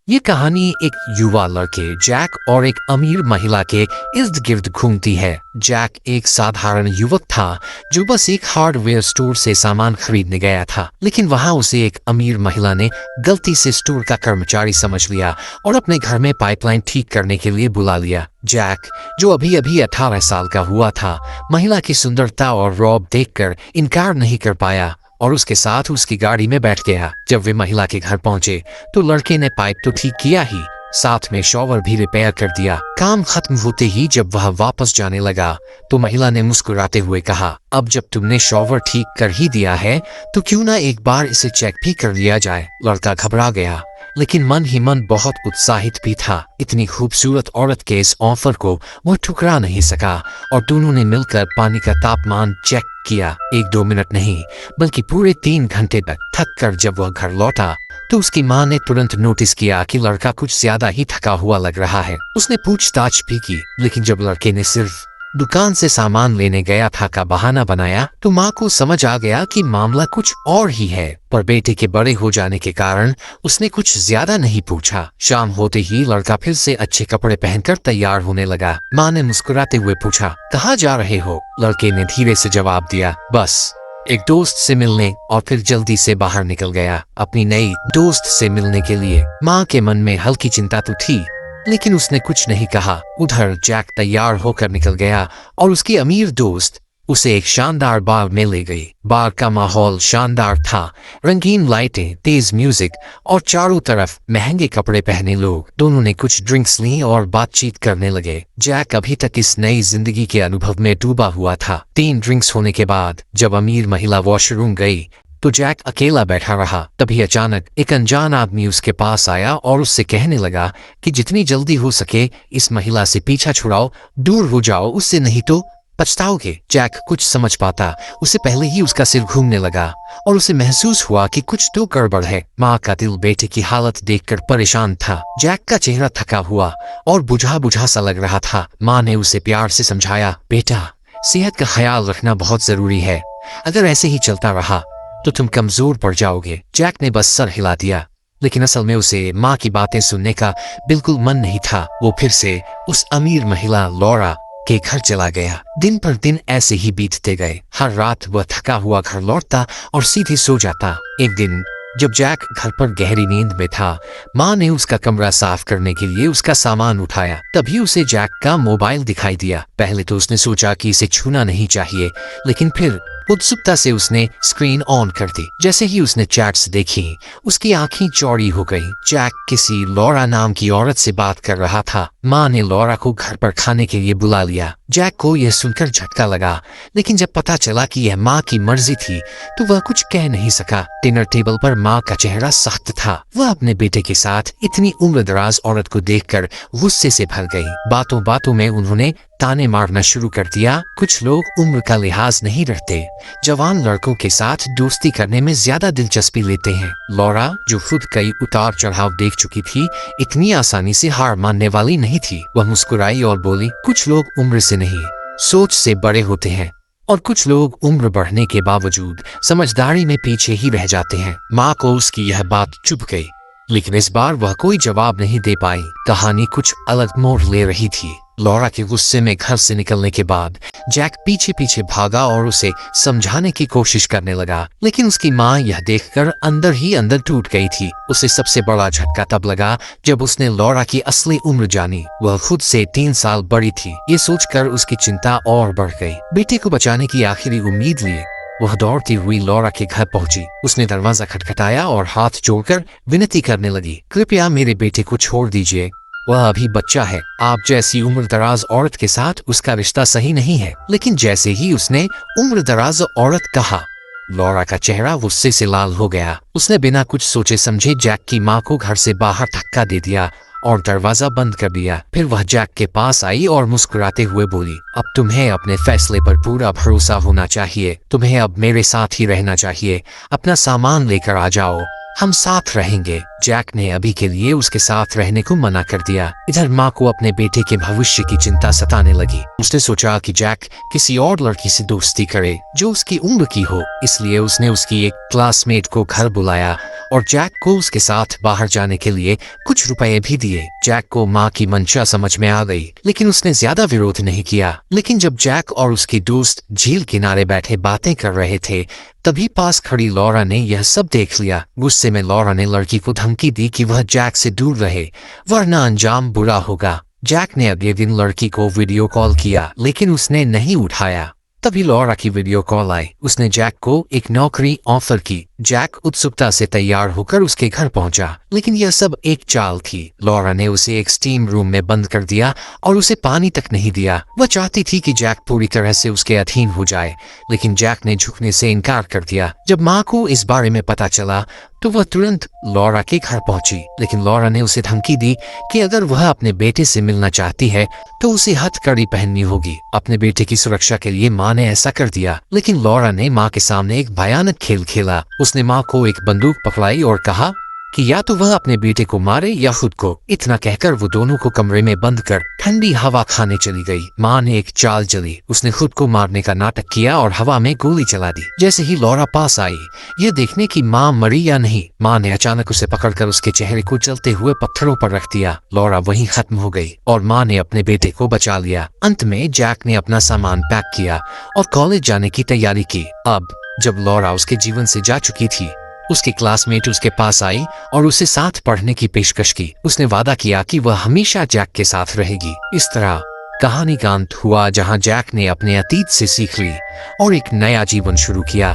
ये कहानी एक युवा लड़के जैक और एक अमीर महिला के इर्द गिर्द घूमती है। जैक एक साधारण युवक था जो बस एक हार्डवेयर स्टोर से सामान खरीदने गया था, लेकिन वहां उसे एक अमीर महिला ने गलती से स्टोर का कर्मचारी समझ लिया और अपने घर में पाइपलाइन ठीक करने के लिए बुला लिया। जैक, जो अभी अभी 18 साल का हुआ था, महिला की सुंदरता और रौब देखकर इनकार नहीं कर पाया और उसके साथ उसकी गाड़ी में बैठ गया। जब वे महिला के घर पहुंचे तो लड़के ने पाइप तो ठीक किया ही, साथ में शॉवर भी रिपेयर कर दिया। काम खत्म होते ही जब वह वापस जाने लगा तो महिला ने मुस्कुराते हुए कहा, अब जब तुमने शॉवर ठीक कर ही दिया है तो क्यों ना एक बार इसे चेक भी कर लिया जाए। लड़का घबरा गया, लेकिन मन ही मन बहुत उत्साहित भी था। इतनी खूबसूरत औरत के इस ऑफर को वह ठुकरा नहीं सका और दोनों ने मिलकर पानी का तापमान चेक किया। 1-2 मिनट नहीं बल्कि पूरे 3 घंटे तक। थक कर जब वह घर लौटा तो उसकी माँ ने तुरंत नोटिस किया कि लड़का कुछ ज्यादा ही थका हुआ लग रहा है। उसने पूछताछ भी की, लेकिन जब लड़के ने सिर्फ दुकान से सामान लेने गया था का बहाना बनाया तो माँ को समझ आ गया कि मामला कुछ और ही है। पर बेटे के बड़े हो जाने के कारण उसने कुछ ज्यादा नहीं पूछा। शाम होते ही लड़का फिर से अच्छे कपड़े पहनकर तैयार होने लगा। माँ ने मुस्कुराते हुए पूछा, कहाँ जा रहे हो? लड़के ने धीरे से जवाब दिया, बस एक दोस्त से मिलने, और फिर जल्दी से बाहर निकल गया अपनी नई दोस्त से मिलने के लिए। माँ के मन में हल्की चिंता तो थी, लेकिन उसने कुछ नहीं कहा। उधर जैक तैयार होकर निकल गया और उसकी अमीर दोस्त उसे एक शानदार बार में ले गई। बार का माहौल शानदार था, रंगीन लाइटें, तेज म्यूजिक और चारों तरफ महंगे कपड़े पहने लोग। दोनों ने कुछ ड्रिंक्स ली और बातचीत करने लगे। जैक अभी तक इस नई जिंदगी के अनुभव में डूबा हुआ था। 3 ड्रिंक्स होने के बाद जब अमीर महिला वॉशरूम गई तो जैक अकेला बैठा रहा। तभी अचानक एक अनजान आदमी उसके पास आया और उससे कहने लगा कि जितनी जल्दी हो सके इस महिला से पीछा छुड़ाओ, दूर हो जाओ उससे, नहीं तो पछताओगे। जैक कुछ समझ पाता उससे पहले ही उसका सिर घूमने लगा और उसे महसूस हुआ कि कुछ तो गड़बड़ है। माँ का दिल बेटे की हालत देखकर परेशान था। जैक का चेहरा थका हुआ और बुझा बुझा सा लग रहा था। माँ ने उसे प्यार से समझाया, बेटा सेहत का ख्याल रखना बहुत जरूरी है, अगर ऐसे ही चलता रहा तो तुम कमजोर पड़ जाओगे। जैक ने बस सर हिला दिया, लेकिन असल में उसे माँ की बातें सुनने का बिल्कुल मन नहीं था। वो फिर से उस अमीर महिला लॉरा के घर चला गया। दिन पर दिन ऐसे ही बीतते गए। हर रात वह थका हुआ घर लौटता और सीधे सो जाता। एक दिन जब जैक घर पर गहरी नींद में था, माँ ने उसका कमरा साफ करने के लिए उसका सामान उठाया। तभी उसे जैक का मोबाइल दिखाई दिया। पहले तो उसने सोचा कि इसे छूना नहीं चाहिए, लेकिन फिर उत्सुकता से उसने स्क्रीन ऑन कर दी। जैसे ही उसने चैट्स देखी उसकी आंखें चौड़ी हो गई। जैक किसी लॉरा नाम की औरत से बात कर रहा था। माँ ने लॉरा को घर पर खाने के लिए बुला लिया। जैक को यह सुनकर झटका लगा, लेकिन जब पता चला कि यह माँ की मर्जी थी तो वह कुछ कह नहीं सका। डिनर टेबल पर माँ का चेहरा सख्त था। वह अपने बेटे के साथ इतनी उम्रदराज औरत को देखकर गुस्से से भर गई। बातों बातों में उन्होंने ताने मारना शुरू कर दिया। कुछ लोग उम्र का लिहाज नहीं रखते, जवान लड़कों के साथ दोस्ती करने में ज्यादा दिलचस्पी लेते हैं। लॉरा, जो खुद कई उतार चढ़ाव देख चुकी थी, इतनी आसानी से हार मानने वाली नहीं थी। वह मुस्कुराई और बोली, कुछ लोग उम्र से नहीं सोच से बड़े होते हैं और कुछ लोग उम्र बढ़ने के बावजूद समझदारी में पीछे ही रह जाते हैं। माँ को उसकी यह बात चुभ गई, लेकिन इस बार वह कोई जवाब नहीं दे पाई। कहानी कुछ अलग मोड़ ले रही थी। लॉरा के गुस्से में घर से निकलने के बाद जैक पीछे पीछे भागा और उसे समझाने की कोशिश करने लगा, लेकिन उसकी माँ यह देखकर अंदर ही अंदर टूट गई थी। उसे सबसे बड़ा झटका तब लगा जब उसने लॉरा की असली उम्र जानी। वह खुद से 3 साल बड़ी थी। ये सोचकर उसकी चिंता और बढ़ गई। बेटे को बचाने की आखिरी उम्मीद लिए वह दौड़ती हुई लॉरा के घर पहुंची। उसने दरवाजा खटखटाया और हाथ जोड़कर विनती करने लगी, कृपया मेरे बेटे को छोड़ दीजिए, वह अभी बच्चा है। आप जैसी उम्रदराज औरत के साथ उसका रिश्ता सही नहीं है। लेकिन जैसे ही उसने उम्रदराज औरत कहा, लॉरा का चेहरा गुस्से से लाल हो गया। उसने बिना कुछ सोचे समझे जैक की माँ को घर से बाहर धक्का दे दिया और दरवाजा बंद कर दिया। फिर वह जैक के पास आई और मुस्कुराते हुए बोली, अब तुम्हें अपने फैसले पर पूरा भरोसा होना चाहिए। तुम्हें अब मेरे साथ ही रहना चाहिए। अपना सामान लेकर आ जाओ, हम साथ रहेंगे। जैक ने अभी के लिए उसके साथ रहने को मना कर दिया। इधर माँ को अपने बेटे के भविष्य की चिंता सताने लगी। उसने सोचा कि जैक किसी और लड़की से दोस्ती करे जो उसकी उम्र की हो, इसलिए उसने उसकी एक क्लासमेट को घर बुलाया और जैक को उसके साथ बाहर जाने के लिए कुछ रुपए भी दिए। जैक को माँ की मंशा समझ में आ गई, लेकिन उसने ज्यादा विरोध नहीं किया। लेकिन जब जैक और उसकी दोस्त झील किनारे बैठे बातें कर रहे थे, तभी पास खड़ी लॉरा ने यह सब देख लिया। गुस्से में लॉरा ने लड़की को धमकी दी कि वह जैक से दूर रहे, वरना अंजाम बुरा होगा। जैक ने अगले दिन लड़की को वीडियो कॉल किया, लेकिन उसने नहीं उठाया। तभी लॉरा की वीडियो कॉल आई। उसने जैक को एक नौकरी ऑफर की। जैक उत्सुकता से तैयार होकर उसके घर पहुंचा, लेकिन यह सब एक चाल थी। लॉरा ने उसे एक स्टीम रूम में बंद कर दिया और उसे पानी तक नहीं दिया। वह चाहती थी कि जैक पूरी तरह से उसके अधीन हो जाए, लेकिन जैक ने झुकने से इनकार कर दिया। जब माँ को इस बारे में पता चला तो वह तुरंत लॉरा के घर पहुंची, लेकिन लॉरा ने उसे धमकी दी कि अगर वह अपने बेटे से मिलना चाहती है तो उसे हथकड़ी पहननी होगी। अपने बेटे की सुरक्षा के लिए माँ ने ऐसा कर दिया, लेकिन लॉरा ने माँ के सामने एक भयानक खेल खेला। उसने माँ को एक बंदूक पकड़ाई और कहा कि या तो वह अपने बेटे को मारे या खुद को। इतना कहकर वो दोनों को कमरे में बंद कर ठंडी हवा खाने चली गई। माँ ने एक चाल चली। उसने खुद को मारने का नाटक किया और हवा में गोली चला दी। जैसे ही लॉरा पास आई, यह देखने की माँ मरी या नहीं, माँ ने अचानक उसे पकड़कर उसके चेहरे को जलते हुए पत्थरों पर रख दिया। लॉरा वहीं खत्म हो गई और माँ ने अपने बेटे को बचा लिया। अंत में जैक ने अपना सामान पैक किया और कॉलेज जाने की तैयारी की। अब जब लॉरा उसके जीवन से जा चुकी थी, उसकी क्लासमेट उसके पास आई और उसे साथ पढ़ने की पेशकश की। उसने वादा किया कि वह हमेशा जैक के साथ रहेगी। इस तरह कहानी का अंत हुआ, जहां जैक ने अपने अतीत से सीख ली और एक नया जीवन शुरू किया।